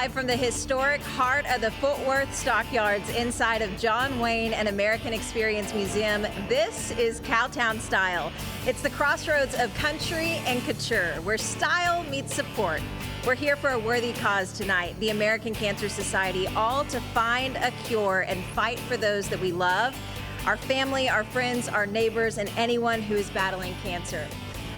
Live from the historic heart of the Fort Worth Stockyards inside of John Wayne and American Experience Museum, this is Cowtown Style. It's the crossroads of country and couture, where style meets support. We're here for a worthy cause tonight, the American Cancer Society, all to find a cure and fight for those that we love, our family, our friends, our neighbors, and anyone who is battling cancer.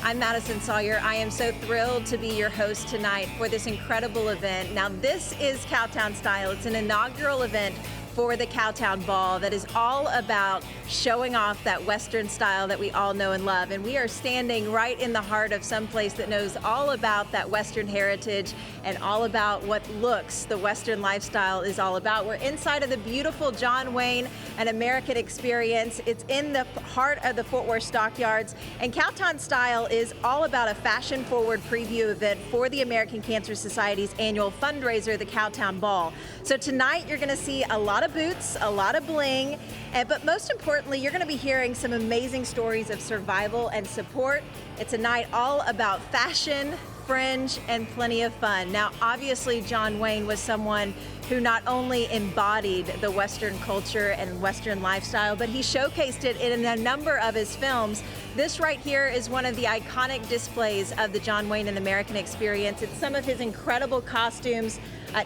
I'm Madison Sawyer. I am so thrilled to be your host tonight for this incredible event. Now, this is Cowtown Style. It's an inaugural event for the Cowtown Ball that is all about showing off that Western style that we all know and love. And we are standing right in the heart of some place that knows all about that Western heritage and all about what looks the Western lifestyle is all about. We're inside of the beautiful John Wayne and American Experience. It's in the heart of the Fort Worth Stockyards. And Cowtown Style is all about a fashion-forward preview event for the American Cancer Society's annual fundraiser, the Cowtown Ball. So tonight you're going to see a lot of boots, a lot of bling, but most importantly, you're going to be hearing some amazing stories of survival and support. It's a night all about fashion, fringe, and plenty of fun. Now, obviously, John Wayne was someone who not only embodied the Western culture and Western lifestyle, but he showcased it in a number of his films. This right here is one of the iconic displays of the John Wayne and American Experience. It's some of his incredible costumes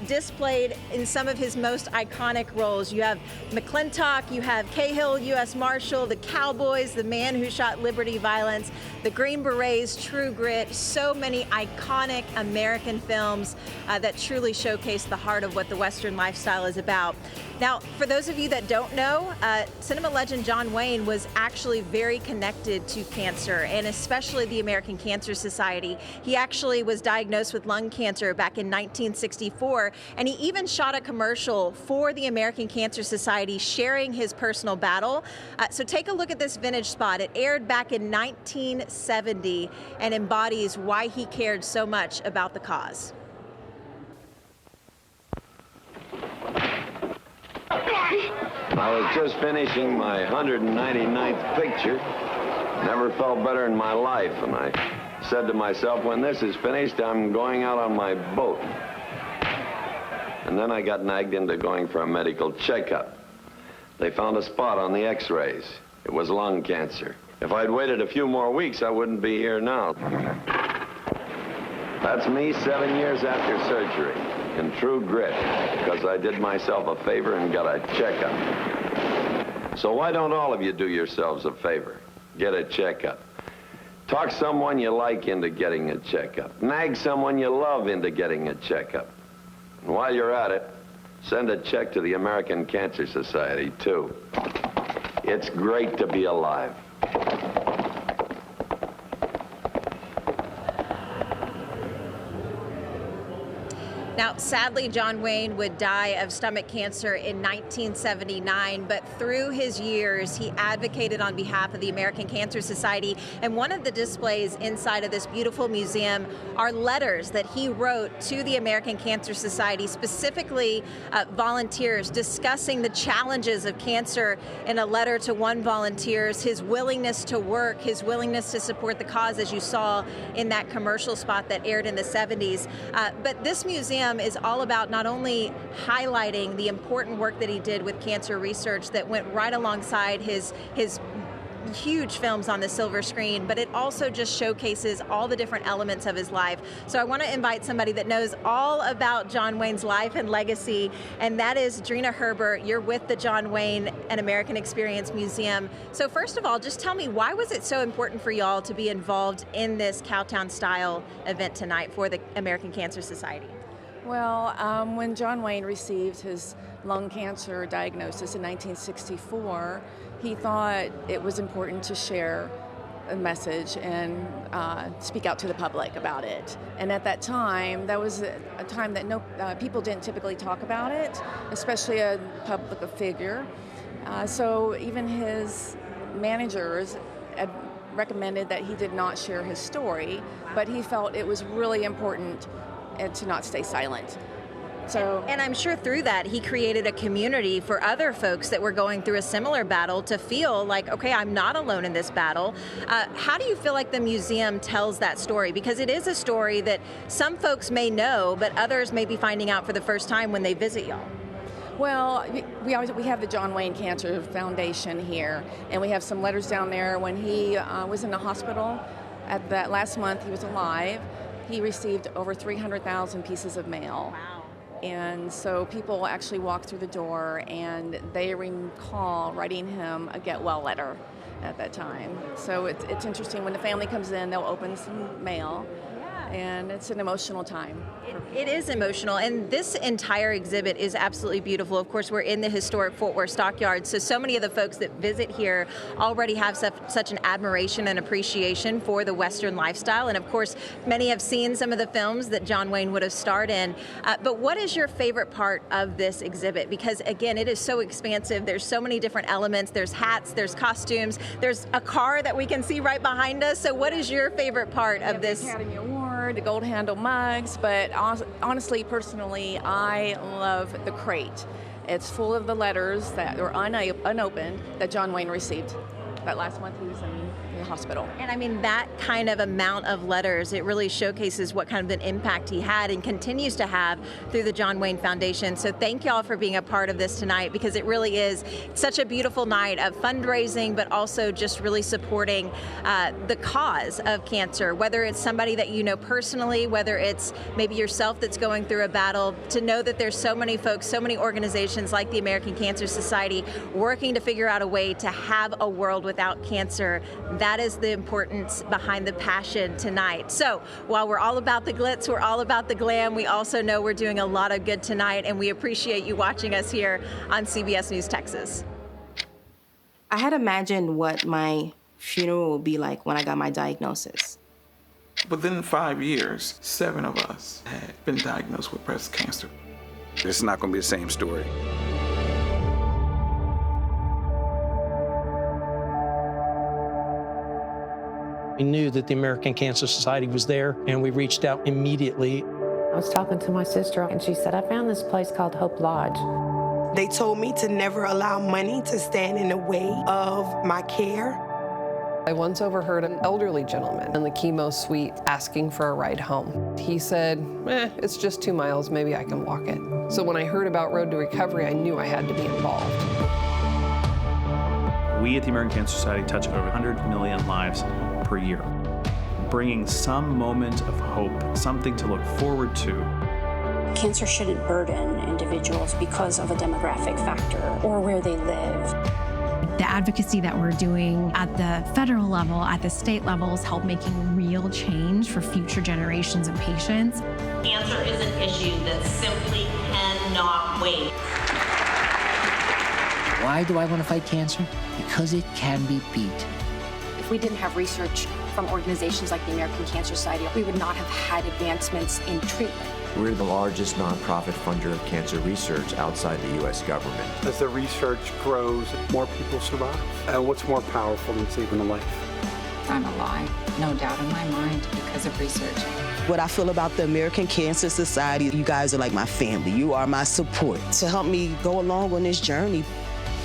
displayed in some of his most iconic roles. You have McClintock, you have Cahill, U.S. Marshal, the Cowboys, the man who shot Liberty Violence, the Green Berets, True Grit, so many iconic American films that truly showcase the heart of what the Western lifestyle is about. Now, for those of you that don't know, cinema legend John Wayne was actually very connected to cancer, and especially the American Cancer Society. He actually was diagnosed with lung cancer back in 1964, and he even shot a commercial for the American Cancer Society sharing his personal battle. So take a look at this vintage spot. It aired back in 1970 and embodies why he cared so much about the cause. I was just finishing my 199th picture. Never felt better in my life, and I said to myself, when this is finished, I'm going out on my boat. And then I got nagged into going for a medical checkup. They found a spot on the x-rays. It was lung cancer. If I'd waited a few more weeks, I wouldn't be here now. That's me 7 years after surgery, in true grit, because I did myself a favor and got a checkup. So why don't all of you do yourselves a favor? Get a checkup. Talk someone you like into getting a checkup. Nag someone you love into getting a checkup. And while you're at it, send a check to the American Cancer Society, too. It's great to be alive. Now, sadly, John Wayne would die of stomach cancer in 1979, but through his years, he advocated on behalf of the American Cancer Society. And one of the displays inside of this beautiful museum are letters that he wrote to the American Cancer Society, specifically volunteers, discussing the challenges of cancer in a letter to one volunteer, his willingness to work, his willingness to support the cause, as you saw in that commercial spot that aired in the 70s. But this museum is all about not only highlighting the important work that he did with cancer research that went right alongside his huge films on the silver screen, but it also just showcases all the different elements of his life. So I want to invite somebody that knows all about John Wayne's life and legacy, and that is Drina Herbert. You're with the John Wayne and American Experience Museum. So first of all, just tell me, why was it so important for y'all to be involved in this Cowtown Style event tonight for the American Cancer Society? Well, when John Wayne received his lung cancer diagnosis in 1964, he thought it was important to share a message and speak out to the public about it. And at that time, that was a time that people didn't typically talk about it, especially a public figure. So even his managers had recommended that he did not share his story, but he felt it was really important and to not stay silent. And I'm sure through that, he created a community for other folks that were going through a similar battle to feel like, okay, I'm not alone in this battle. How do you feel like the museum tells that story? Because it is a story that some folks may know, but others may be finding out for the first time when they visit y'all. Well, we have the John Wayne Cancer Foundation here, and we have some letters down there. When he was in the hospital at that last month, he was alive. He received over 300,000 pieces of mail. Wow. And so people actually walk through the door and they recall writing him a get well letter at that time. So it's interesting. When the family comes in, they'll open some mail. And it's an emotional time. It is emotional, and this entire exhibit is absolutely beautiful. Of course, we're in the historic Fort Worth Stockyards, so many of the folks that visit here already have such an admiration and appreciation for the Western lifestyle, and of course, many have seen some of the films that John Wayne would have starred in. But what is your favorite part of this exhibit? Because again, it is so expansive. There's so many different elements. There's hats, there's costumes, there's a car that we can see right behind us. So what is your favorite part of this? Academy Award, the gold handle mugs, but honestly, personally, I love the crate. It's full of the letters that were unopened that John Wayne received. That last month he was in the hospital. And I mean, that kind of amount of letters, it really showcases what kind of an impact he had and continues to have through the John Wayne Foundation. So thank y'all for being a part of this tonight, because it really is such a beautiful night of fundraising, but also just really supporting the cause of cancer, whether it's somebody that you know personally, whether it's maybe yourself that's going through a battle, to know that there's so many folks, so many organizations like the American Cancer Society working to figure out a way to have a world without cancer. That is the importance behind the passion tonight. So while we're all about the glitz, we're all about the glam, we also know we're doing a lot of good tonight, and we appreciate you watching us here on CBS News Texas. I had imagined what my funeral would be like when I got my diagnosis. Within 5 years, 7 of us had been diagnosed with breast cancer. It's not going to be the same story. We knew that the American Cancer Society was there, and we reached out immediately. I was talking to my sister, and she said, I found this place called Hope Lodge. They told me to never allow money to stand in the way of my care. I once overheard an elderly gentleman in the chemo suite asking for a ride home. He said, it's just 2 miles, maybe I can walk it. So when I heard about Road to Recovery, I knew I had to be involved. We at the American Cancer Society touch over 100 million lives per year, bringing some moment of hope, something to look forward to. Cancer shouldn't burden individuals because of a demographic factor or where they live. The advocacy that we're doing at the federal level, at the state levels, help making real change for future generations of patients. Cancer is an issue that simply cannot wait. Why do I want to fight cancer? Because it can be beat. If we didn't have research from organizations like the American Cancer Society, we would not have had advancements in treatment. We're the largest nonprofit funder of cancer research outside the U.S. government. As the research grows, more people survive. What's more powerful than saving a life? I'm alive, no doubt in my mind, because of research. What I feel about the American Cancer Society, you guys are like my family. You are my support to help me go along on this journey.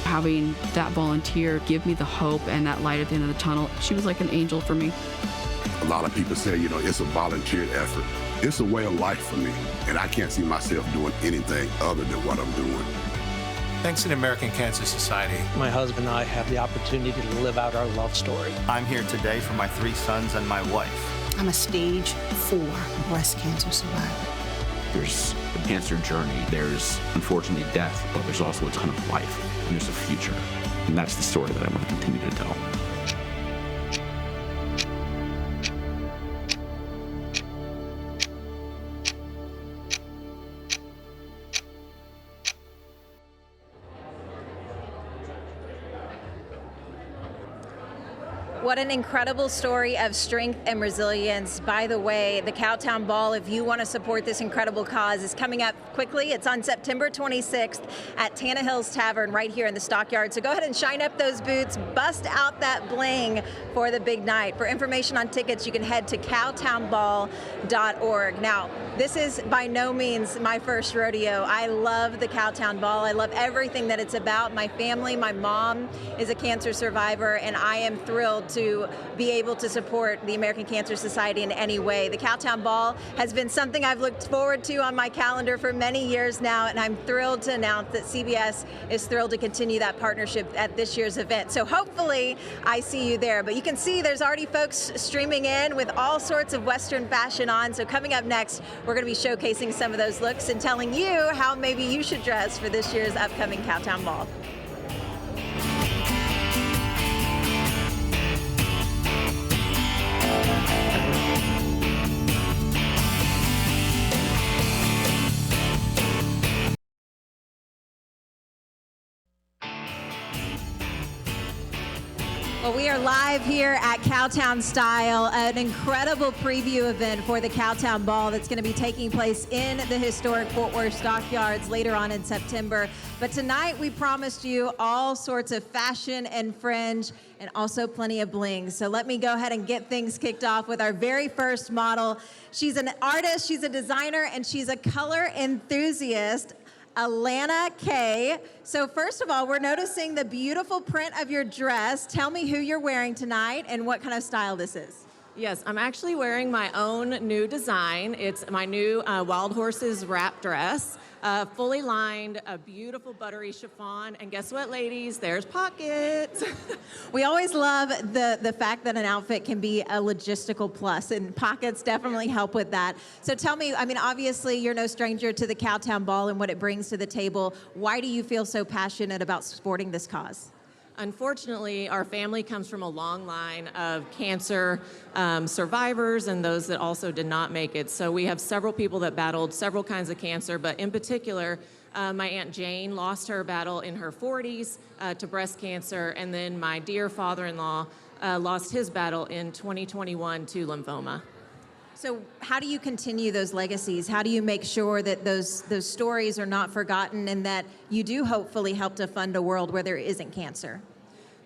Having that volunteer give me the hope and that light at the end of the tunnel, she was like an angel for me. A lot of people say, it's a volunteer effort. It's a way of life for me, and I can't see myself doing anything other than what I'm doing. Thanks to the American Cancer Society. My husband and I have the opportunity to live out our love story. I'm here today for my 3 sons and my wife. I'm a stage 4 breast cancer survivor. There's a cancer journey. There's, unfortunately, death, but there's also a ton of life, and there's a future. And that's the story that I want to continue to tell. What an incredible story of strength and resilience. By the way, the Cowtown Ball, if you want to support this incredible cause, is coming up quickly. It's on September 26th at Tannehill's Tavern right here in the Stockyards. So go ahead and shine up those boots, bust out that bling for the big night. For information on tickets, you can head to cowtownball.org. Now, this is by no means my first rodeo. I love the Cowtown Ball. I love everything that it's about. My family, my mom is a cancer survivor, and I am thrilled to be able to support the American Cancer Society in any way. The Cowtown Ball has been something I've looked forward to on my calendar for many years now, and I'm thrilled to announce that CBS is thrilled to continue that partnership at this year's event. So hopefully I see you there. But you can see there's already folks streaming in with all sorts of Western fashion on. So coming up next, we're going to be showcasing some of those looks and telling you how maybe you should dress for this year's upcoming Cowtown Ball. Well, we are live here at Cowtown Style, an incredible preview event for the Cowtown Ball that's going to be taking place in the historic Fort Worth Stockyards later on in September. But tonight we promised you all sorts of fashion and fringe and also plenty of bling. So let me go ahead and get things kicked off with our very first model. She's an artist, she's a designer, and she's a color enthusiast. Alana Kay. So first of all, we're noticing the beautiful print of your dress. Tell me who you're wearing tonight and what kind of style this is. Yes, I'm actually wearing my own new design. It's my new Wild Horses wrap dress. Fully lined, a beautiful buttery chiffon, and guess what, ladies? There's pockets. We always love the fact that an outfit can be a logistical plus, and pockets definitely help with that. So tell me, I mean, obviously you're no stranger to the Cowtown Ball and what it brings to the table. Why do you feel so passionate about supporting this cause? Unfortunately, our family comes from a long line of cancer survivors and those that also did not make it. So we have several people that battled several kinds of cancer, but in particular, my Aunt Jane lost her battle in her 40s to breast cancer, and then my dear father-in-law lost his battle in 2021 to lymphoma. So how do you continue those legacies? How do you make sure that those stories are not forgotten and that you do hopefully help to fund a world where there isn't cancer?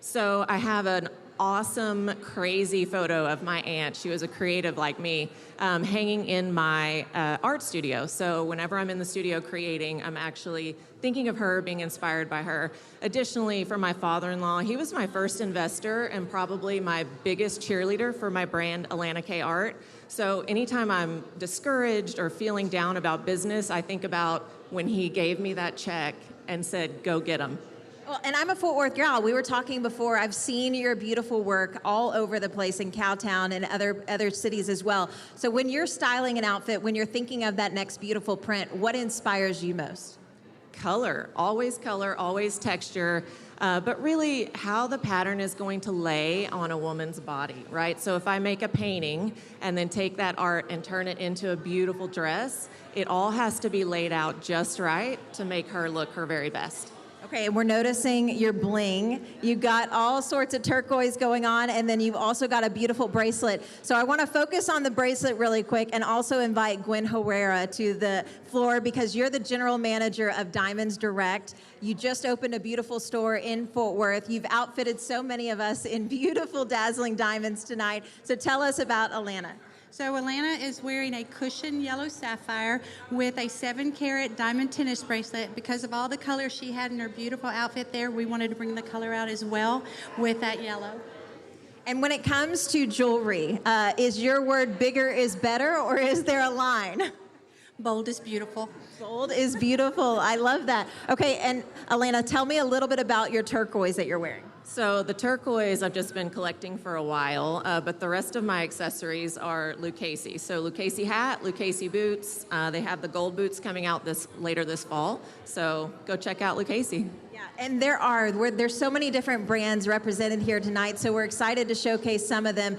So I have an awesome, crazy photo of my aunt. She was a creative like me, hanging in my art studio. So whenever I'm in the studio creating, I'm actually thinking of her, being inspired by her. Additionally, for my father-in-law, he was my first investor and probably my biggest cheerleader for my brand, Alana Kay Art. So anytime I'm discouraged or feeling down about business, I think about when he gave me that check and said, go get them. Well, and I'm a Fort Worth gal. We were talking before. I've seen your beautiful work all over the place in Cowtown and other cities as well. So when you're styling an outfit, when you're thinking of that next beautiful print, what inspires you most? Color, always texture, but really how the pattern is going to lay on a woman's body, right? So if I make a painting and then take that art and turn it into a beautiful dress, it all has to be laid out just right to make her look her very best. Okay, and we're noticing your bling. You've got all sorts of turquoise going on, and then you've also got a beautiful bracelet. So I want to focus on the bracelet really quick and also invite Gwen Herrera to the floor because you're the general manager of Diamonds Direct. You just opened a beautiful store in Fort Worth. You've outfitted so many of us in beautiful, dazzling diamonds tonight. So tell us about Alana. So Alana is wearing a cushion yellow sapphire with a 7-carat diamond tennis bracelet. Because of all the color she had in her beautiful outfit there, we wanted to bring the color out as well with that yellow. And when it comes to jewelry, is your word bigger is better, or is there a line? Bold is beautiful. Bold is beautiful. I love that. Okay, and Alana, tell me a little bit about your turquoise that you're wearing. So the turquoise I've just been collecting for a while, but the rest of my accessories are Lucchese. So Lucchese hat, Lucchese boots. They have the gold boots coming out later this fall. So go check out Lucchese. Yeah, and there's so many different brands represented here tonight, so we're excited to showcase some of them.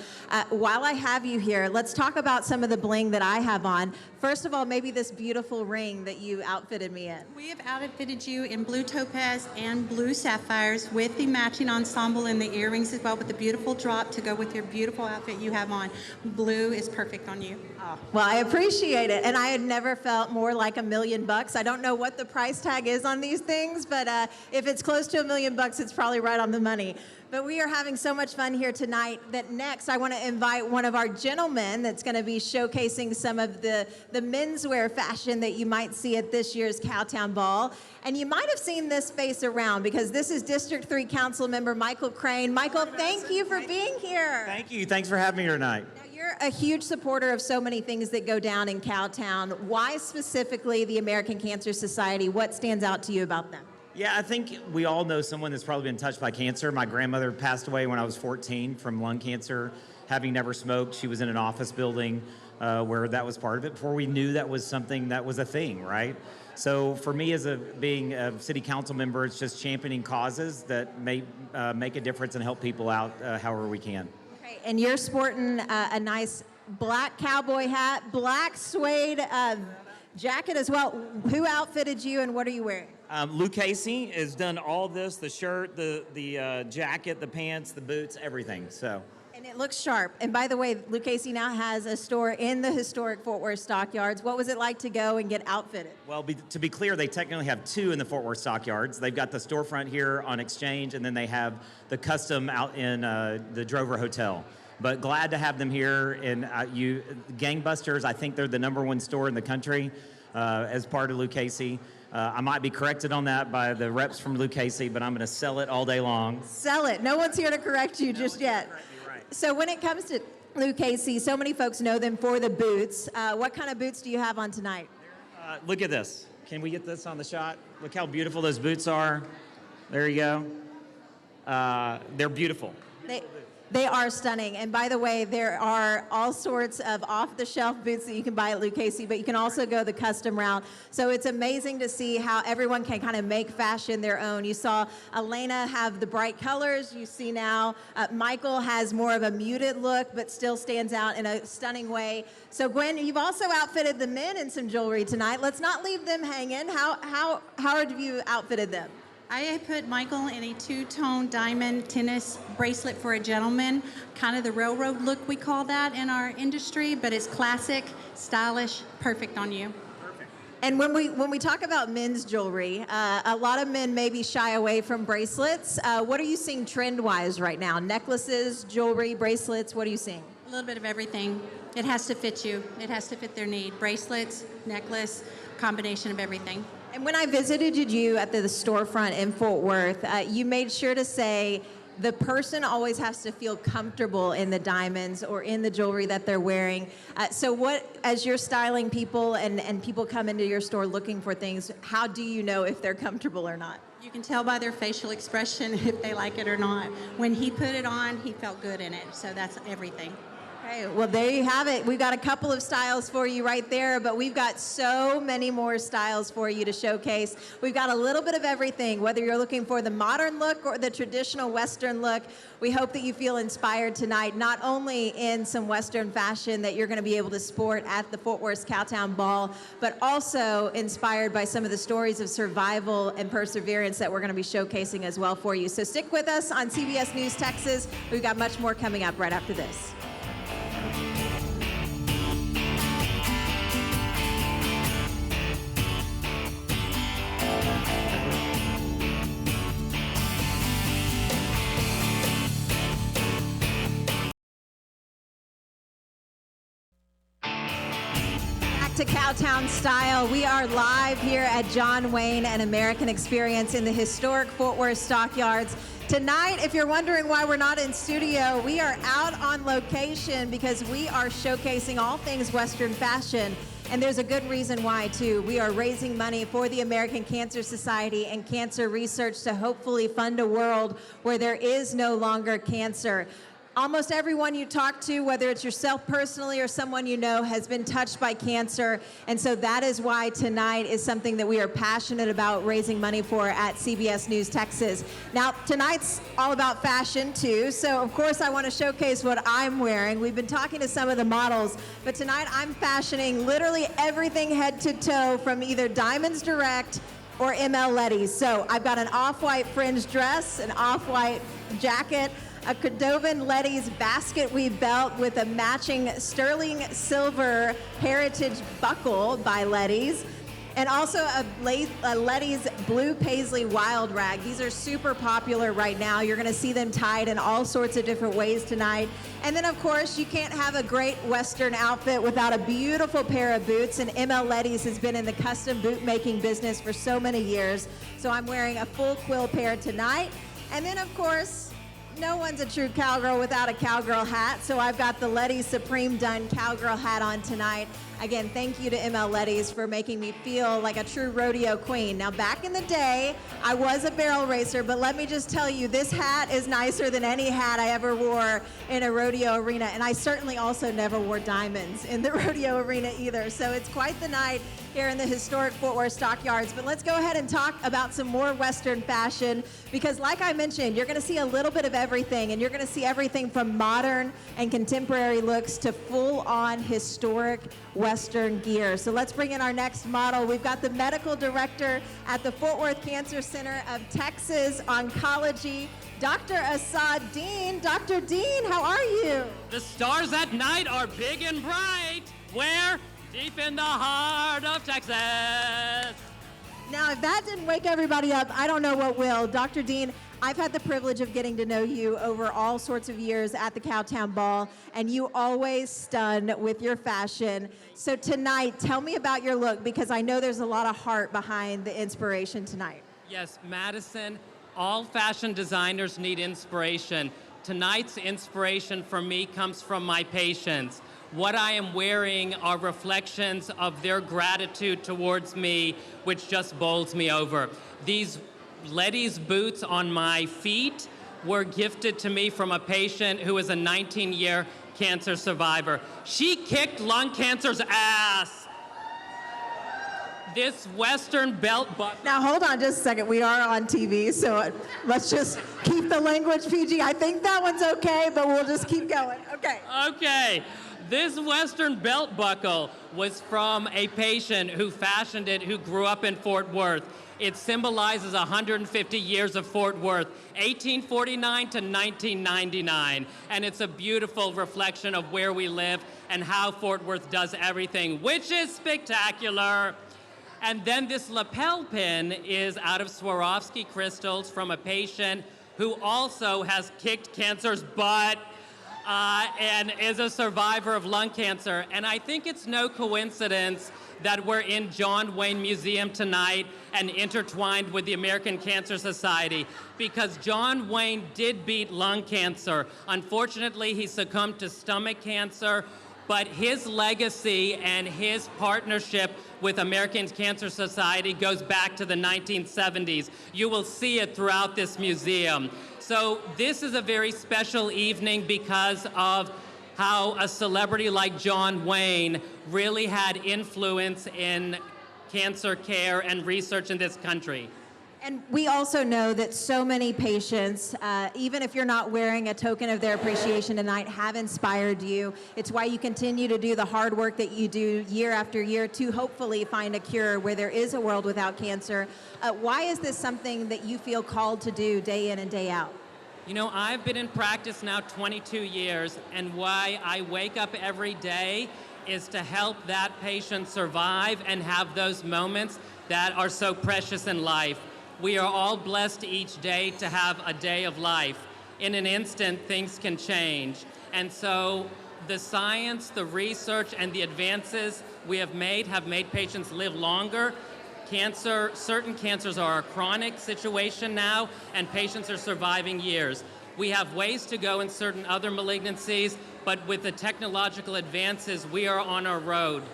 While I have you here, let's talk about some of the bling that I have on. First of all, maybe this beautiful ring that you outfitted me in. We have outfitted you in blue topaz and blue sapphires with the matching ensemble and the earrings as well, with the beautiful drop to go with your beautiful outfit you have on. Blue is perfect on you. Oh, well, I appreciate it, and I had never felt more like $1 million. I don't know what the price tag is on these things, but if it's close to $1 million, it's probably right on the money. But we are having so much fun here tonight that next I want to invite one of our gentlemen that's going to be showcasing some of the menswear fashion that you might see at this year's Cowtown Ball. And you might have seen this face around because this is District 3 Council Member Michael Crain. Michael, thank you for being here. Thank you. Thanks for having me here tonight. Now, you're a huge supporter of so many things that go down in Cowtown. Why specifically the American Cancer Society? What stands out to you about them? Yeah, I think we all know someone that's probably been touched by cancer. My grandmother passed away when I was 14 from lung cancer, having never smoked. She was in an office building where that was part of it before we knew that was something that was a thing, right? So for me, being a city council member, it's just championing causes that may make a difference and help people out however we can. Okay, and you're sporting a nice black cowboy hat, black suede jacket as well. Who outfitted you and what are you wearing? Lucchese has done all this, the shirt, the jacket, the pants, the boots, everything. So. And it looks sharp. And by the way, Lucchese now has a store in the historic Fort Worth Stockyards. What was it like to go and get outfitted? Well, to be clear, they technically have 2 in the Fort Worth Stockyards. They've got the storefront here on Exchange, and then they have the custom out in the Drover Hotel. But glad to have them here. And gangbusters, I think they're the #1 store in the country as part of Lucchese. I might be corrected on that by the reps from Lucchese, but I'm going to sell it all day long. Sell it. No one's here to correct you just yet. Right. So when it comes to Lucchese, so many folks know them for the boots. What kind of boots do you have on tonight? Look at this. Can we get this on the shot? Look how beautiful those boots are. There you go. They're beautiful. They are stunning. And by the way, there are all sorts of off-the-shelf boots that you can buy at Lucchese, but you can also go the custom route. So it's amazing to see how everyone can kind of make fashion their own. You saw Alana have the bright colors. You see now Michael has more of a muted look, but still stands out in a stunning way. So Gwen, you've also outfitted the men in some jewelry tonight. Let's not leave them hanging. How have you outfitted them? I put Michael in a 2-tone diamond tennis bracelet for a gentleman, kind of the railroad look we call that in our industry, but it's classic, stylish, perfect on you. Perfect. And when we talk about men's jewelry, a lot of men maybe shy away from bracelets. What are you seeing trend-wise right now? Necklaces, jewelry, bracelets, what are you seeing? A little bit of everything. It has to fit you. It has to fit their need. Bracelets, necklace, combination of everything. And when I visited you at the storefront in Fort Worth, you made sure to say the person always has to feel comfortable in the diamonds or in the jewelry that they're wearing. So what, as you're styling people and people come into your store looking for things, how do you know if they're comfortable or not? You can tell by their facial expression if they like it or not. When he put it on, he felt good in it. So that's everything. Okay, well, there you have it. We've got a couple of styles for you right there, but we've got so many more styles for you to showcase. We've got a little bit of everything, whether you're looking for the modern look or the traditional Western look. We hope that you feel inspired tonight, not only in some Western fashion that you're going to be able to sport at the Fort Worth Cowtown Ball, but also inspired by some of the stories of survival and perseverance that we're going to be showcasing as well for you. So stick with us on CBS News Texas. We've got much more coming up right after this. To Cowtown Style. We are live here at John Wayne and American Experience in the historic Fort Worth Stockyards. Tonight, if you're wondering why we're not in studio, we are out on location because we are showcasing all things Western fashion. And there's a good reason why, too. We are raising money for the American Cancer Society and cancer research to hopefully fund a world where there is no longer cancer. Almost everyone you talk to, whether it's yourself personally or someone you know, has been touched by cancer. And so that is why tonight is something that we are passionate about raising money for at CBS News Texas. Now, tonight's all about fashion too. So of course I want to showcase what I'm wearing. We've been talking to some of the models, but tonight I'm fashioning literally everything head to toe from either Diamonds Direct or Leddy. So I've got an off-white fringe dress, an off-white jacket, a Cordovan Leddy's basket weave belt with a matching sterling silver heritage buckle by Leddy's, and also a Leddy's blue paisley wild rag. These are super popular right now. You're gonna see them tied in all sorts of different ways tonight. And then of course, you can't have a great Western outfit without a beautiful pair of boots, and Leddy's has been in the custom boot making business for so many years. So I'm wearing a full quill pair tonight. And then of course, no one's a true cowgirl without a cowgirl hat, so I've got the Leddy Supreme Done cowgirl hat on tonight. Again, thank you to Leddy's for making me feel like a true rodeo queen. Now, back in the day, I was a barrel racer, but let me just tell you, this hat is nicer than any hat I ever wore in a rodeo arena, and I certainly also never wore diamonds in the rodeo arena either. So it's quite the night here in the historic Fort Worth Stockyards. But let's go ahead and talk about some more Western fashion, because like I mentioned, you're gonna see a little bit of everything, and you're gonna see everything from modern and contemporary looks to full-on historic Western gear. So let's bring in our next model. We've got the medical director at the Fort Worth Cancer Center of Texas Oncology, Dr. Asad Dean. Dr. Dean, how are you? The stars at night are big and bright. Where? Deep in the heart of Texas. Now, if that didn't wake everybody up, I don't know what will. Dr. Dean, I've had the privilege of getting to know you over all sorts of years at the Cowtown Ball, and you always stun with your fashion. So tonight, tell me about your look, because I know there's a lot of heart behind the inspiration tonight. Yes, Madison, all fashion designers need inspiration. Tonight's inspiration for me comes from my patients. What I am wearing are reflections of their gratitude towards me, which just bowls me over. These Leddy's boots on my feet were gifted to me from a patient who is a 19-year cancer survivor. She kicked lung cancer's ass. This Western belt buckle. Now hold on just a second. We are on TV, so let's just keep the language PG. I think that one's okay, but we'll just keep going. Okay. Okay. This Western belt buckle was from a patient who fashioned it, who grew up in Fort Worth. It symbolizes 150 years of Fort Worth, 1849 to 1999. And it's a beautiful reflection of where we live and how Fort Worth does everything, which is spectacular. And then this lapel pin is out of Swarovski crystals from a patient who also has kicked cancer's butt. And is a survivor of lung cancer. And I think it's no coincidence that we're in John Wayne Museum tonight and intertwined with the American Cancer Society, because John Wayne did beat lung cancer. Unfortunately, he succumbed to stomach cancer, but his legacy and his partnership with American Cancer Society goes back to the 1970s. You will see it throughout this museum. So this is a very special evening because of how a celebrity like John Wayne really had influence in cancer care and research in this country. And we also know that so many patients, even if you're not wearing a token of their appreciation tonight, have inspired you. It's why you continue to do the hard work that you do year after year to hopefully find a cure where there is a world without cancer. Why is this something that you feel called to do day in and day out? You know, I've been in practice now 22 years, and why I wake up every day is to help that patient survive and have those moments that are so precious in life. We are all blessed each day to have a day of life. In an instant, things can change. And so the science, the research, and the advances we have made patients live longer. Certain cancers are a chronic situation now, and patients are surviving years. We have ways to go in certain other malignancies, but with the technological advances, we are on our road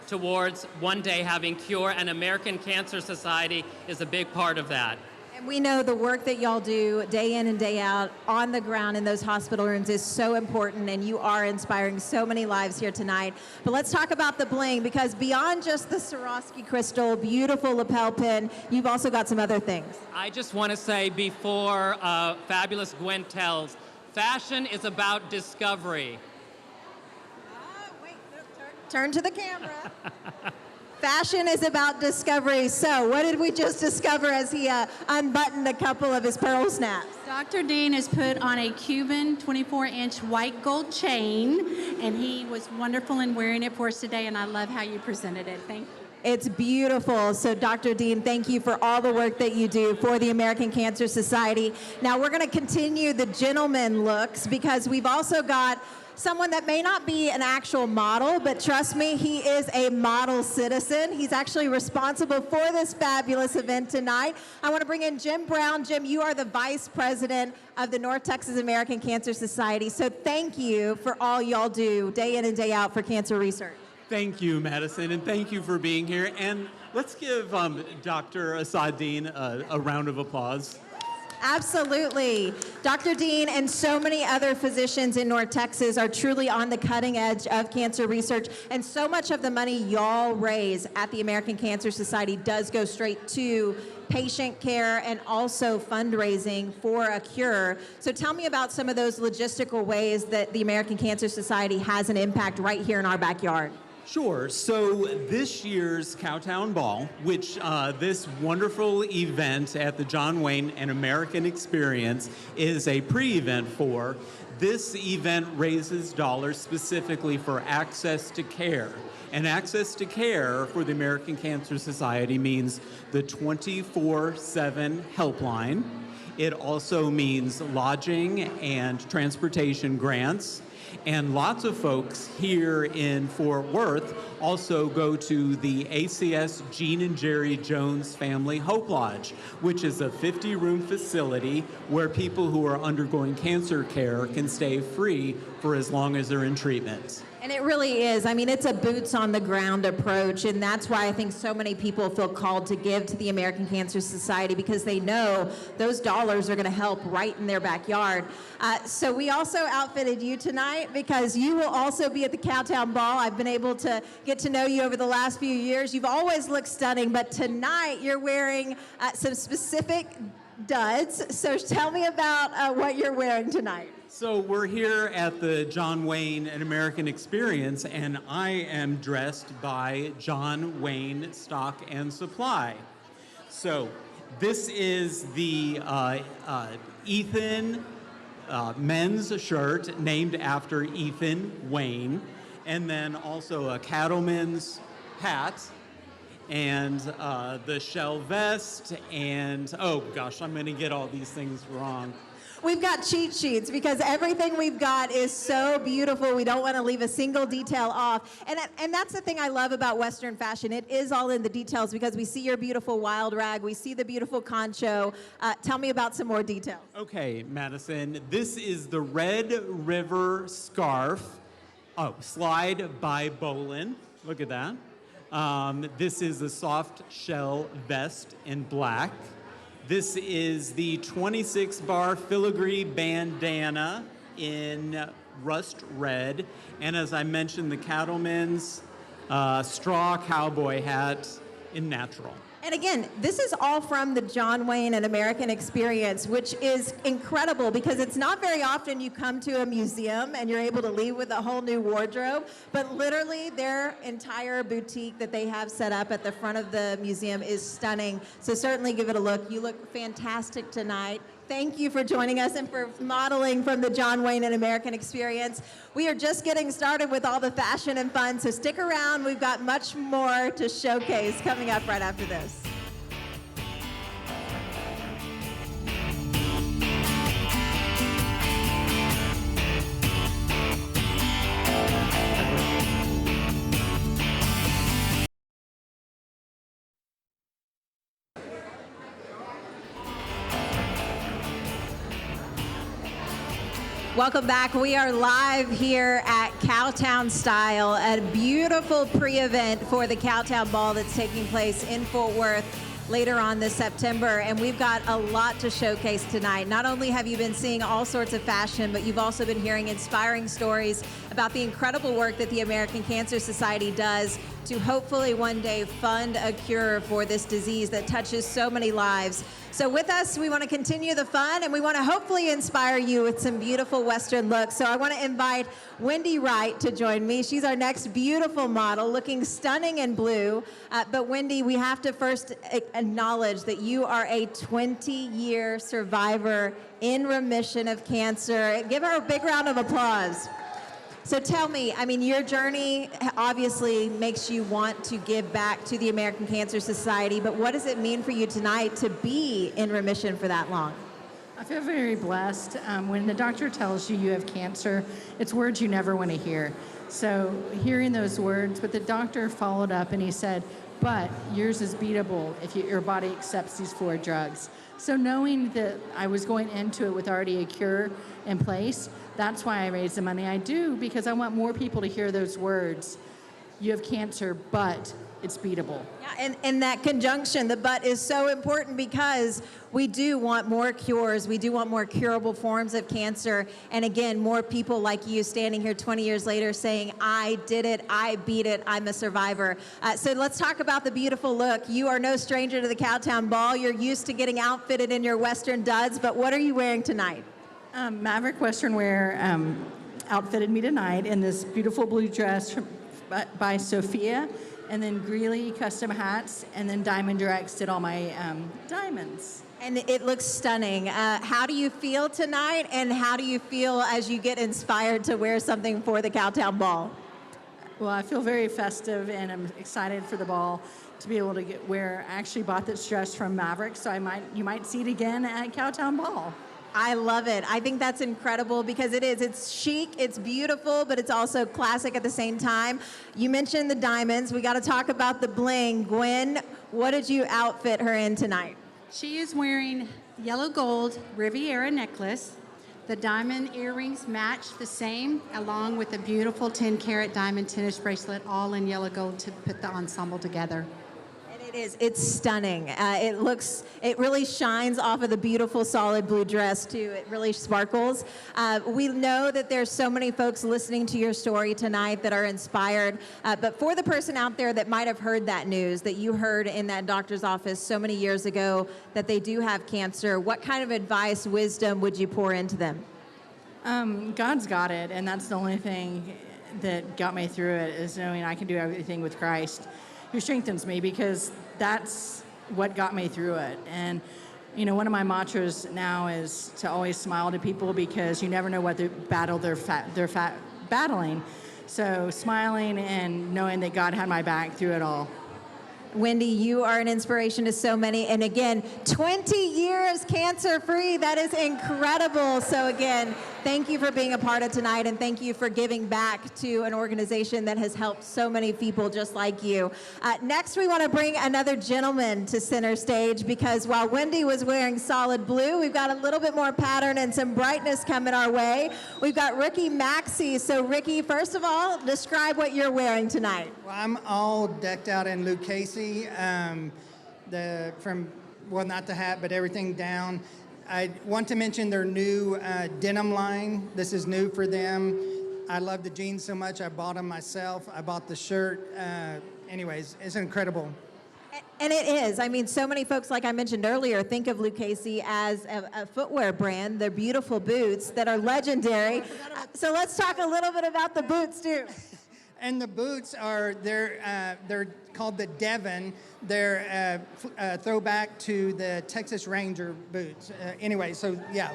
towards one day having cure, and American Cancer Society is a big part of that. And we know the work that y'all do day in and day out on the ground in those hospital rooms is so important, and you are inspiring so many lives here tonight. But let's talk about the bling, because beyond just the Swarovski crystal, beautiful lapel pin, you've also got some other things. I just want to say before fabulous Gwen tells, fashion is about discovery. Turn to the camera. Fashion is about discovery. So what did we just discover as he unbuttoned a couple of his pearl snaps? Dr. Dean has put on a Cuban 24-inch white gold chain, and he was wonderful in wearing it for us today, and I love how you presented it. Thank you. It's beautiful. So Dr. Dean, thank you for all the work that you do for the American Cancer Society. Now we're going to continue the gentleman looks, because we've also got someone that may not be an actual model, but trust me, he is a model citizen. He's actually responsible for this fabulous event tonight. I want to bring in Jim Brown. Jim, you are the Vice President of the North Texas American Cancer Society. So thank you for all y'all do day in and day out for cancer research. Thank you, Madison, and thank you for being here. And let's give Dr. Asad Dean a round of applause. Absolutely. Dr. Dean and so many other physicians in North Texas are truly on the cutting edge of cancer research, and so much of the money y'all raise at the American Cancer Society does go straight to patient care and also fundraising for a cure. So tell me about some of those logistical ways that the American Cancer Society has an impact right here in our backyard. Sure. So this year's Cowtown Ball, which this wonderful event at the John Wayne and American Experience is a pre-event for, this event raises dollars specifically for access to care. And access to care for the American Cancer Society means the 24/7 helpline. It also means lodging and transportation grants. And lots of folks here in Fort Worth also go to the ACS Gene and Jerry Jones Family Hope Lodge, which is a 50-room facility where people who are undergoing cancer care can stay free for as long as they're in treatment. And it really is. I mean, it's a boots on the ground approach, and that's why I think so many people feel called to give to the American Cancer Society, because they know those dollars are going to help right in their backyard. So we also outfitted you tonight because you will also be at the Cowtown Ball. I've been able to get to know you over the last few years. You've always looked stunning, but tonight you're wearing some specific duds. So tell me about what you're wearing tonight. So we're here at the John Wayne and American Experience, and I am dressed by John Wayne Stock and Supply. So this is the Ethan men's shirt named after Ethan Wayne, and then also a cattleman's hat, and the shell vest, and oh gosh, I'm gonna get all these things wrong. We've got cheat sheets because everything we've got is so beautiful. We don't want to leave a single detail off. And that's the thing I love about Western fashion. It is all in the details, because we see your beautiful wild rag. We see the beautiful concho. Tell me about some more details. Okay, Madison, this is the Red River scarf. Oh, slide by Bolin. Look at that. This is the soft shell vest in black. This is the 26-bar filigree bandana in rust red. And as I mentioned, the cattleman's straw cowboy hat in natural. And again, this is all from the John Wayne and American Experience, which is incredible, because it's not very often you come to a museum and you're able to leave with a whole new wardrobe, but literally their entire boutique that they have set up at the front of the museum is stunning. So certainly give it a look. You look fantastic tonight. Thank you for joining us and for modeling from the John Wayne and American Experience. We are just getting started with all the fashion and fun, so stick around. We've got much more to showcase coming up right after this. Welcome back. We are live here at Cowtown Style, a beautiful pre-event for the Cowtown Ball that's taking place in Fort Worth. later on this September, and we've got a lot to showcase tonight. Not only have you been seeing all sorts of fashion, but you've also been hearing inspiring stories about the incredible work that the American Cancer Society does to hopefully one day fund a cure for this disease that touches so many lives. So with us, we want to continue the fun, and we want to hopefully inspire you with some beautiful Western looks. So I want to invite Wendy Wright to join me. She's our next beautiful model, looking stunning in blue. But Wendy, we have to first acknowledge that you are a 20-year survivor in remission of cancer. Give her a big round of applause. So tell me, I mean, your journey obviously makes you want to give back to the American Cancer Society, but what does it mean for you tonight to be in remission for that long? I feel very blessed. When the doctor tells you you have cancer, it's words you never want to hear. So hearing those words, but the doctor followed up and he said, but yours is beatable if your body accepts these 4 drugs. So knowing that I was going into it with already a cure in place, that's why I raise the money I do, because I want more people to hear those words. You have cancer, but it's beatable. Yeah, and that conjunction, the but, is so important because we do want more cures. We do want more curable forms of cancer. And again, more people like you standing here 20 years later saying, I did it, I beat it, I'm a survivor. So let's talk about the beautiful look. You are no stranger to the Cowtown Ball. You're used to getting outfitted in your Western duds, but what are you wearing tonight? Maverick Western Wear outfitted me tonight in this beautiful blue dress by Sophia, and then Greeley custom hats, and then Diamond Directs did all my diamonds. And it looks stunning. How do you feel tonight, and how do you feel as you get inspired to wear something for the Cowtown Ball? Well, I feel very festive, and I'm excited for the ball to be able to wear. I actually bought this dress from Maverick, so you might see it again at Cowtown Ball. I love it. I think that's incredible because it is. It's chic, it's beautiful, but it's also classic at the same time. You mentioned the diamonds. We got to talk about the bling. Gwen, what did you outfit her in tonight? She is wearing yellow gold Riviera necklace. The diamond earrings match the same, along with a beautiful 10-carat diamond tennis bracelet, all in yellow gold to put the ensemble together. It's stunning. It really shines off of the beautiful solid blue dress too. It really sparkles. We know that there's so many folks listening to your story tonight that are inspired, but for the person out there that might have heard that news that you heard in that doctor's office so many years ago that they do have cancer, what kind of advice, wisdom would you pour into them? God's got it, and that's the only thing that got me through it, is knowing I can do everything with Christ, who strengthens me, because that's what got me through it. And you know, one of my mantras now is to always smile to people, because you never know what battle they're battling. So smiling and knowing that God had my back through it all. Wendy, you are an inspiration to so many. And again, 20 years cancer-free. That is incredible. So again, thank you for being a part of tonight, and thank you for giving back to an organization that has helped so many people just like you. Next, we want to bring another gentleman to center stage, because while Wendy was wearing solid blue, we've got a little bit more pattern and some brightness coming our way. We've got Ricky Maxey. So Ricky, first of all, describe what you're wearing tonight. Well, I'm all decked out in Lucchese, not the hat, but everything down. I want to mention their new denim line. This is new for them. I love the jeans so much, I bought them myself. I bought the shirt. Anyways, it's incredible. And it is. I mean, so many folks, like I mentioned earlier, think of Lucchese as a footwear brand. They're beautiful boots that are legendary. So let's talk a little bit about the boots, too. And the boots they're called the Devon. They're a throwback to the Texas Ranger boots. Anyway, so yeah.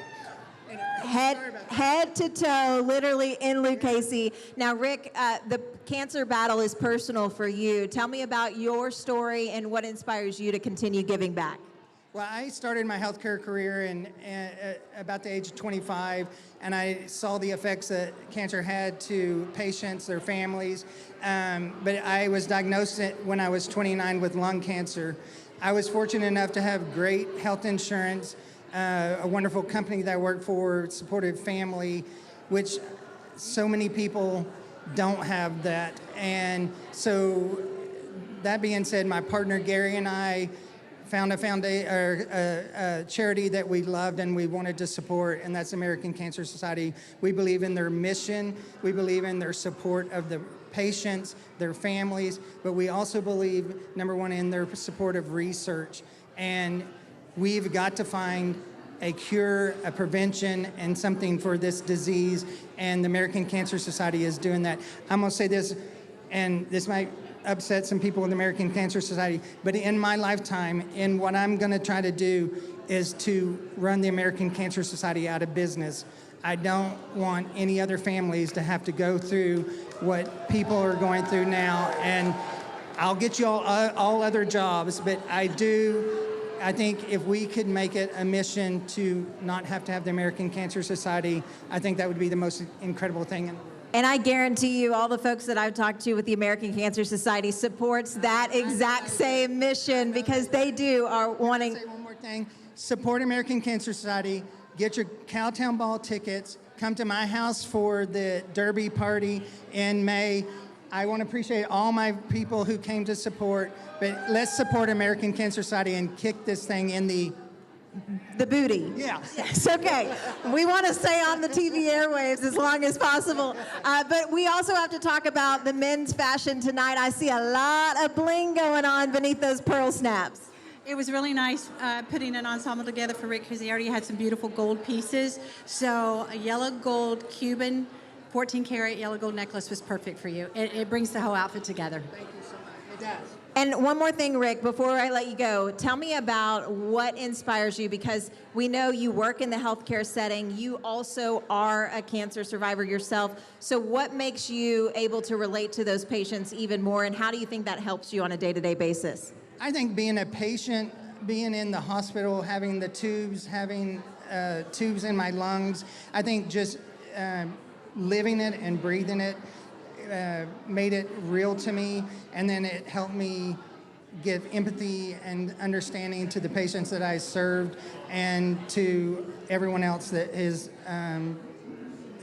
Head to toe, literally in Lucchese. Now, Rick, the cancer battle is personal for you. Tell me about your story and what inspires you to continue giving back. Well, I started my healthcare career in about the age of 25, and I saw the effects that cancer had to patients, their families. But I was diagnosed when I was 29 with lung cancer. I was fortunate enough to have great health insurance, a wonderful company that I worked for, supportive family, which so many people don't have that. And so that being said, my partner Gary and I found a charity that we loved and we wanted to support, and that's American Cancer Society. We believe in their mission. We believe in their support of the patients, their families, but we also believe, number one, in their support of research. And we've got to find a cure, a prevention, and something for this disease, and the American Cancer Society is doing that. I'm gonna say this, and this might upset some people in the American Cancer Society, but in my lifetime, and what I'm gonna try to do is to run the American Cancer Society out of business. I don't want any other families to have to go through what people are going through now, and I'll get you all other jobs, but I think if we could make it a mission to not have to have the American Cancer Society, I think that would be the most incredible thing. And I guarantee you, all the folks that I've talked to with the American Cancer Society supports that exact same mission, because they are wanting. Say one more thing. Support American Cancer Society. Get your Cowtown Ball tickets. Come to my house for the Derby party in May. I want to appreciate all my people who came to support, but let's support American Cancer Society and kick this thing in the booty. Yeah. Yes, okay. We want to stay on the TV airwaves as long as possible. But we also have to talk about the men's fashion tonight. I see a lot of bling going on beneath those pearl snaps. It was really nice putting an ensemble together for Rick because he already had some beautiful gold pieces. So a yellow gold Cuban 14-karat yellow gold necklace was perfect for you. It brings the whole outfit together. Thank you so much. It does. And one more thing, Rick, before I let you go, tell me about what inspires you, because we know you work in the healthcare setting. You also are a cancer survivor yourself. So what makes you able to relate to those patients even more, and how do you think that helps you on a day-to-day basis? I think being a patient, being in the hospital, having the tubes, having tubes in my lungs, I think just living it and breathing it made it real to me, and then it helped me give empathy and understanding to the patients that I served and to everyone else that is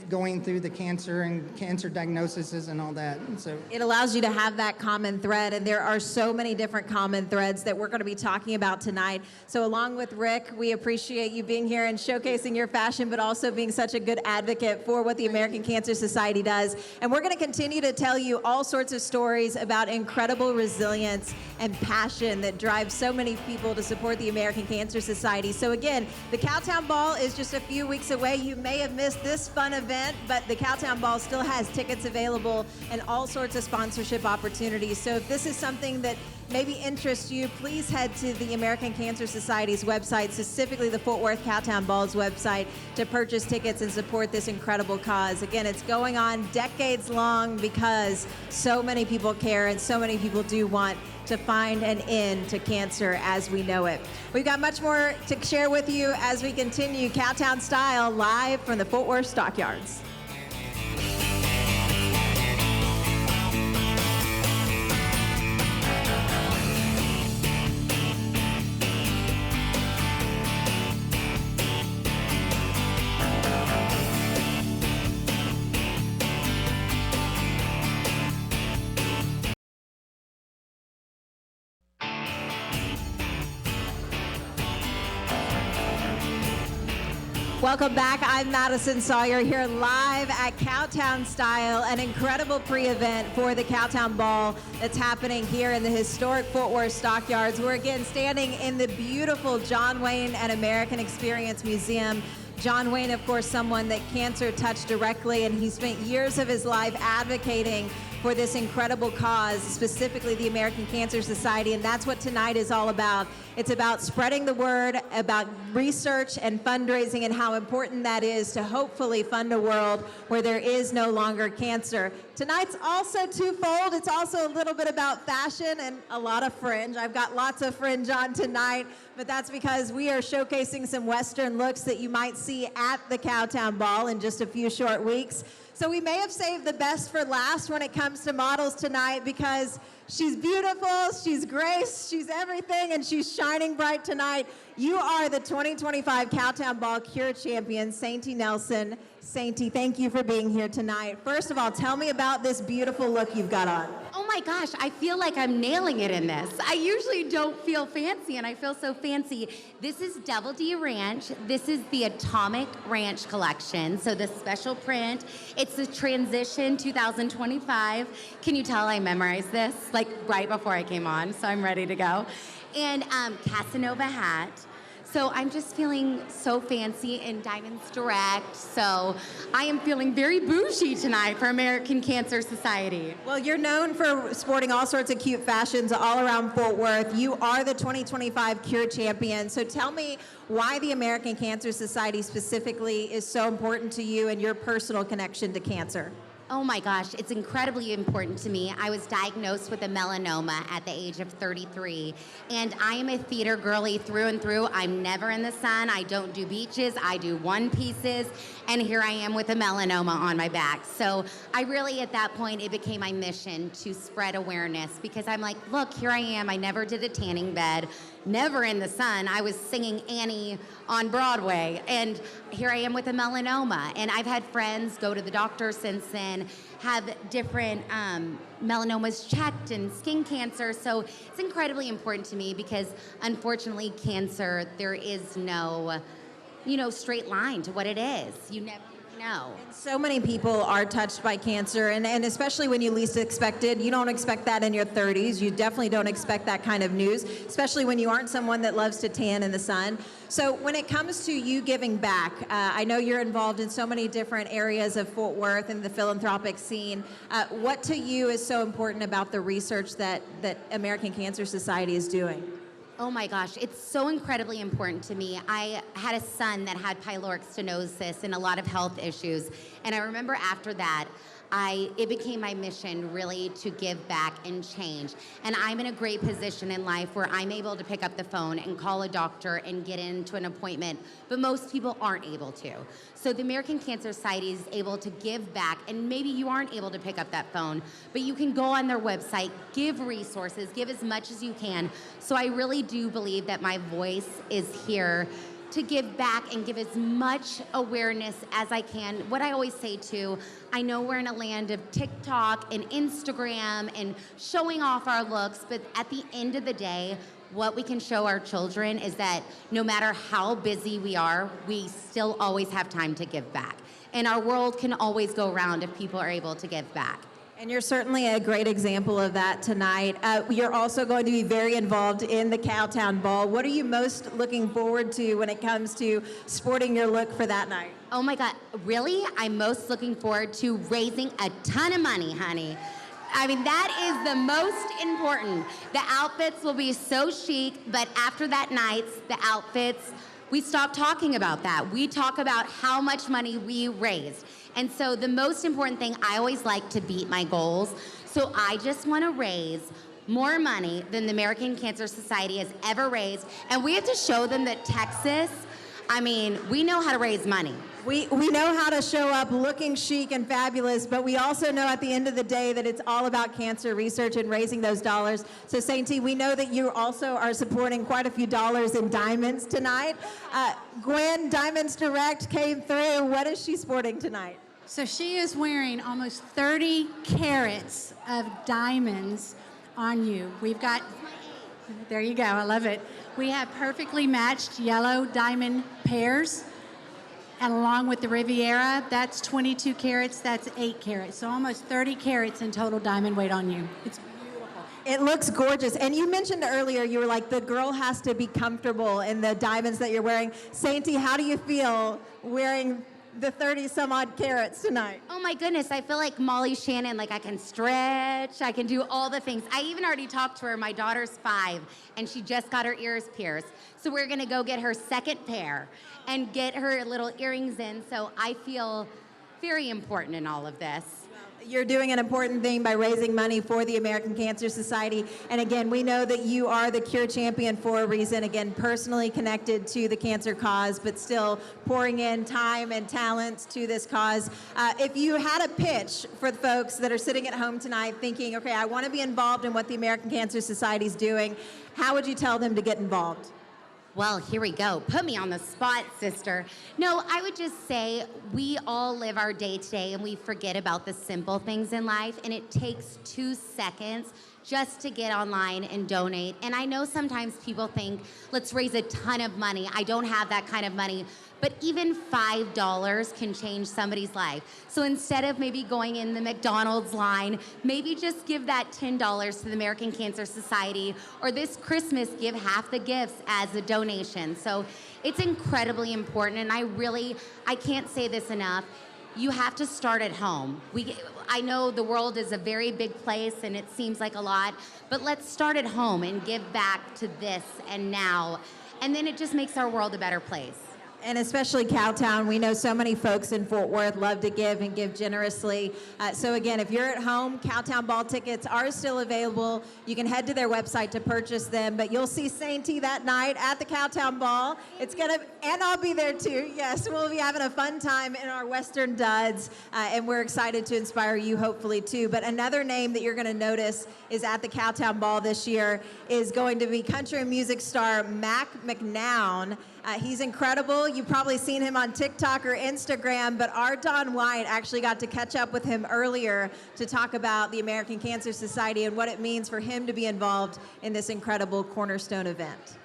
going through the cancer and cancer diagnoses and all that. And so it allows you to have that common thread, and there are so many different common threads that we're going to be talking about tonight. So along with Rick, we appreciate you being here and showcasing your fashion, but also being such a good advocate for what the American Cancer Society does. And we're going to continue to tell you all sorts of stories about incredible resilience and passion that drives so many people to support the American Cancer Society. So again, the Cowtown Ball is just a few weeks away. You may have missed this fun event, but the Cowtown Ball still has tickets available and all sorts of sponsorship opportunities. So if this is something that maybe interests you, please head to the American Cancer Society's website, specifically the Fort Worth Cowtown Ball's website, to purchase tickets and support this incredible cause. Again, it's going on decades long because so many people care and so many people do want to find an end to cancer as we know it. We've got much more to share with you as we continue Cowtown Style live from the Fort Worth Stockyards. Welcome back. I'm Madison Sawyer here live at Cowtown Style, an incredible pre-event for the Cowtown Ball that's happening here in the historic Fort Worth Stockyards. We're again standing in the beautiful John Wayne and American Experience Museum. John Wayne, of course, someone that cancer touched directly, and he spent years of his life advocating for this incredible cause, specifically the American Cancer Society, and that's what tonight is all about. It's about spreading the word about research and fundraising and how important that is to hopefully fund a world where there is no longer cancer. Tonight's also twofold. It's also a little bit about fashion and a lot of fringe. I've got lots of fringe on tonight, but that's because we are showcasing some Western looks that you might see at the Cowtown Ball in just a few short weeks. So we may have saved the best for last when it comes to models tonight, because she's beautiful, she's grace, she's everything, and she's shining bright tonight. You are the 2025 Cowtown Ball Cure Champion, Sainty Nelson. Sainty, thank you for being here tonight. First of all, tell me about this beautiful look you've got on. Oh my gosh, I feel like I'm nailing it in this. I usually don't feel fancy, and I feel so fancy. This is Double D Ranch. This is the Atomic Ranch collection, so the special print. It's the Transition 2025. Can you tell I memorized this, like right before I came on, so I'm ready to go. And Casanova hat. So I'm just feeling so fancy in Diamonds Direct. So I am feeling very bougie tonight for American Cancer Society. Well, you're known for sporting all sorts of cute fashions all around Fort Worth. You are the 2025 Cure Champion. So tell me why the American Cancer Society specifically is so important to you and your personal connection to cancer. Oh my gosh, it's incredibly important to me. I was diagnosed with a melanoma at the age of 33, and I am a theater girly through and through. I'm never in the sun. I don't do beaches. I do one pieces, and here I am with a melanoma on my back. So I really, at that point, it became my mission to spread awareness, because I'm like, look, here I am. I never did a tanning bed, never in the sun. I was singing Annie on Broadway, and here I am with a melanoma. And I've had friends go to the doctor since then, have different melanomas checked and skin cancer. So it's incredibly important to me, because unfortunately cancer, there is no, straight line to what it is. You never know. And so many people are touched by cancer, and especially when you least expect it. You don't expect that in your 30s. You definitely don't expect that kind of news, especially when you aren't someone that loves to tan in the sun. So when it comes to you giving back, I know you're involved in so many different areas of Fort Worth and the philanthropic scene. What to you is so important about the research that American Cancer Society is doing? Oh my gosh, it's so incredibly important to me. I had a son that had pyloric stenosis and a lot of health issues. And I remember after that, it became my mission really to give back and change. And I'm in a great position in life where I'm able to pick up the phone and call a doctor and get into an appointment, but most people aren't able to. So the American Cancer Society is able to give back, and maybe you aren't able to pick up that phone, but you can go on their website, give resources, give as much as you can. So I really do believe that my voice is here to give back and give as much awareness as I can. What I always say too, I know we're in a land of TikTok and Instagram and showing off our looks, but at the end of the day, what we can show our children is that no matter how busy we are, we still always have time to give back. And our world can always go around if people are able to give back. And you're certainly a great example of that tonight. You're also going to be very involved in the Cowtown Ball. What are you most looking forward to when it comes to sporting your look for that night? Oh my God, really? I'm most looking forward to raising a ton of money, honey. I mean, that is the most important. The outfits will be so chic, but after that night, the outfits, we stop talking about that. We talk about how much money we raised. And so the most important thing, I always like to beat my goals. So I just want to raise more money than the American Cancer Society has ever raised. And we have to show them that Texas, we know how to raise money. We know how to show up looking chic and fabulous, but we also know at the end of the day that it's all about cancer research and raising those dollars. So Saint T, we know that you also are supporting quite a few dollars in diamonds tonight. Gwen, Diamonds Direct came through. What is she sporting tonight? So she is wearing almost 30 carats of diamonds on you. We've got, there you go, I love it. We have perfectly matched yellow diamond pairs. And along with the Riviera, that's 22 carats, that's 8 carats. So almost 30 carats in total diamond weight on you. It's beautiful. It looks gorgeous. And you mentioned earlier, you were like, the girl has to be comfortable in the diamonds that you're wearing. Sainty, how do you feel wearing the 30 some odd carats tonight? Oh my goodness, I feel like Molly Shannon, like I can stretch, I can do all the things. I even already talked to her, my daughter's 5, and she just got her ears pierced. So we're gonna go get her second pair and get her little earrings in. So I feel very important in all of this. You're doing an important thing by raising money for the American Cancer Society. And again, we know that you are the Cure Champion for a reason. Again, personally connected to the cancer cause, but still pouring in time and talents to this cause. If you had a pitch for the folks that are sitting at home tonight thinking, okay, I want to be involved in what the American Cancer Society is doing, how would you tell them to get involved? Well, here we go. Put me on the spot, sister. No, I would just say we all live our day to day and we forget about the simple things in life, and it takes 2 seconds just to get online and donate. And I know sometimes people think, let's raise a ton of money. I don't have that kind of money. But even $5 can change somebody's life. So instead of maybe going in the McDonald's line, maybe just give that $10 to the American Cancer Society, or this Christmas, give half the gifts as a donation. So it's incredibly important, and I can't say this enough. You have to start at home. I know the world is a very big place and it seems like a lot, but let's start at home and give back to this and now. And then it just makes our world a better place. And especially Cowtown, we know so many folks in Fort Worth love to give and give generously. So again, if you're at home, Cowtown Ball tickets are still available. You can head to their website to purchase them, but you'll see Sainty that night at the Cowtown Ball. And I'll be there too. Yes, we'll be having a fun time in our Western duds, and we're excited to inspire you hopefully too. But another name that you're gonna notice is at the Cowtown Ball this year is going to be country music star Mac McNown. He's incredible. You've probably seen him on TikTok or Instagram, but our Don White actually got to catch up with him earlier to talk about the American Cancer Society and what it means for him to be involved in this incredible cornerstone event.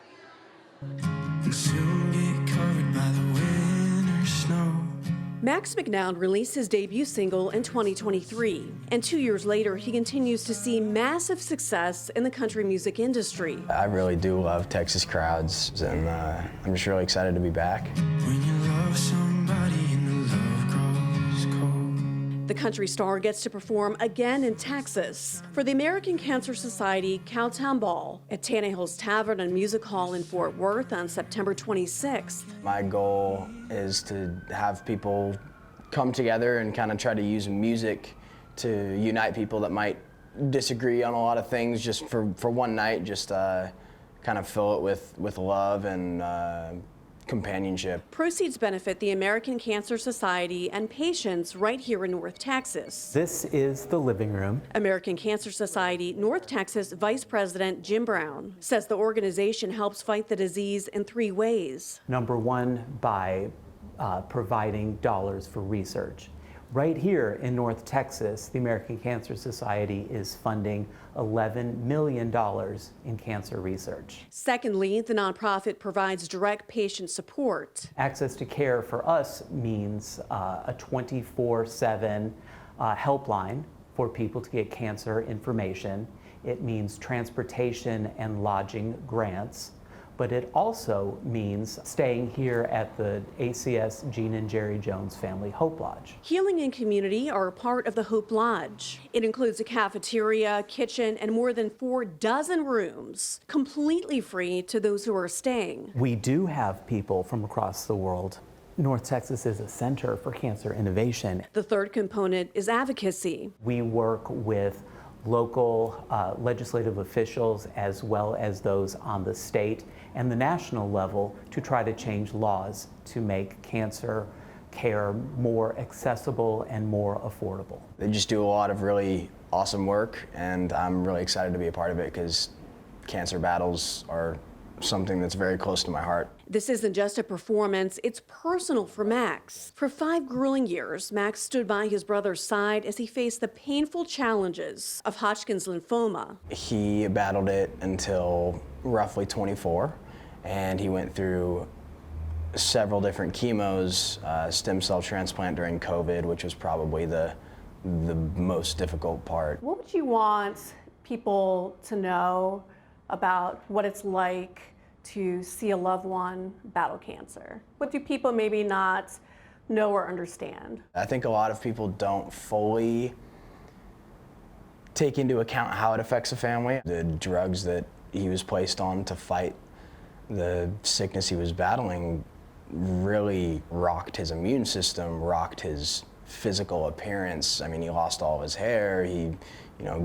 Max McNown released his debut single in 2023, and 2 years later, he continues to see massive success in the country music industry. I really do love Texas crowds, and I'm just really excited to be back. When you love somebody and the love grows cold. The country star gets to perform again in Texas for the American Cancer Society Cowtown Ball at Tannehill's Tavern and Music Hall in Fort Worth on September 26th. My goal is to have people come together and kind of try to use music to unite people that might disagree on a lot of things just for one night, just kind of fill it with love and companionship. Proceeds benefit the American Cancer Society and patients right here in North Texas. This is the living room. American Cancer Society North Texas Vice President Jim Brown says the organization helps fight the disease in 3 ways. Number one, by providing dollars for research. Right here in North Texas, the American Cancer Society is funding $11 million in cancer research. Secondly, the nonprofit provides direct patient support. Access to care for us means a 24/7 helpline for people to get cancer information. It means transportation and lodging grants. But it also means staying here at the ACS Jean and Jerry Jones Family Hope Lodge. Healing and community are a part of the Hope Lodge. It includes a cafeteria, kitchen, and more than 4 dozen rooms, completely free to those who are staying. We do have people from across the world. North Texas is a center for cancer innovation. The third component is advocacy. We work with local legislative officials as well as those on the state and the national level to try to change laws to make cancer care more accessible and more affordable. They just do a lot of really awesome work, and I'm really excited to be a part of it because cancer battles are something that's very close to my heart. This isn't just a performance, it's personal for Max. For 5 grueling years, Max stood by his brother's side as he faced the painful challenges of Hodgkin's lymphoma. He battled it until roughly 24, and he went through several different chemos, stem cell transplant during COVID, which was probably the most difficult part. What would you want people to know about what it's like to see a loved one battle cancer? What do people maybe not know or understand? I think a lot of people don't fully take into account how it affects a family. The drugs that he was placed on to fight the sickness he was battling really rocked his immune system, rocked his physical appearance. I mean, he lost all of his hair, he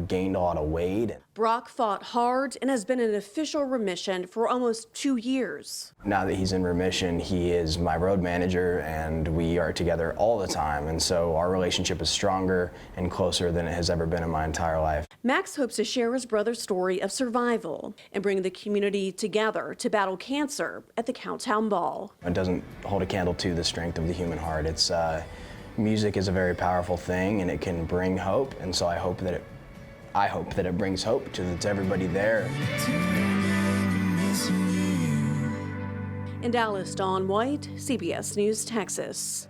gained a lot of weight. Brock fought hard and has been in official remission for almost 2 years. Now that he's in remission, he is my road manager and we are together all the time. And so our relationship is stronger and closer than it has ever been in my entire life. Max hopes to share his brother's story of survival and bring the community together to battle cancer at the Cowtown Ball. It doesn't hold a candle to the strength of the human heart. It's music is a very powerful thing, and it can bring hope. And so I hope that it brings hope to everybody there. In Dallas, Dawn White, CBS News, Texas.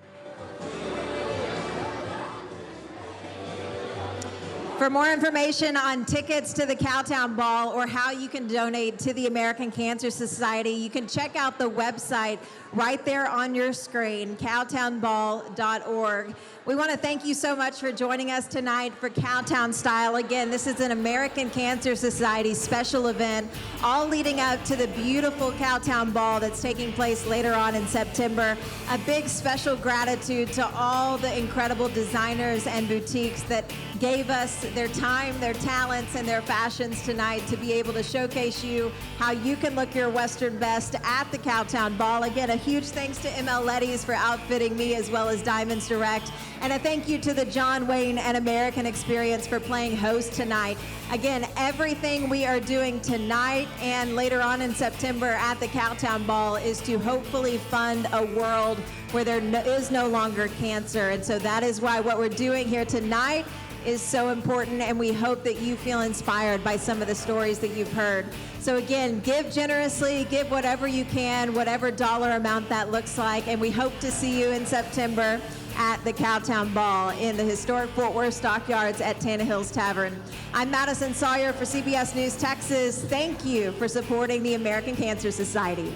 For more information on tickets to the Cowtown Ball or how you can donate to the American Cancer Society, you can check out the website right there on your screen, cowtownball.org. We want to thank you so much for joining us tonight for Cowtown Style. Again, this is an American Cancer Society special event, all leading up to the beautiful Cowtown Ball that's taking place later on in September. A big special gratitude to all the incredible designers and boutiques that gave us their time, their talents, and their fashions tonight to be able to showcase you how you can look your Western best at the Cowtown Ball. Again, a huge thanks to ML Leddy's for outfitting me, as well as Diamonds Direct. And a thank you to the John Wayne and American Experience for playing host tonight. Again, everything we are doing tonight and later on in September at the Cowtown Ball is to hopefully fund a world where there is no longer cancer. And so that is why what we're doing here tonight is so important, and we hope that you feel inspired by some of the stories that you've heard. So again, give generously, give whatever you can, whatever dollar amount that looks like, and we hope to see you in September at the Cowtown Ball in the historic Fort Worth Stockyards at Tannehill's Tavern. I'm Madison Sawyer for CBS News Texas. Thank you for supporting the American Cancer Society.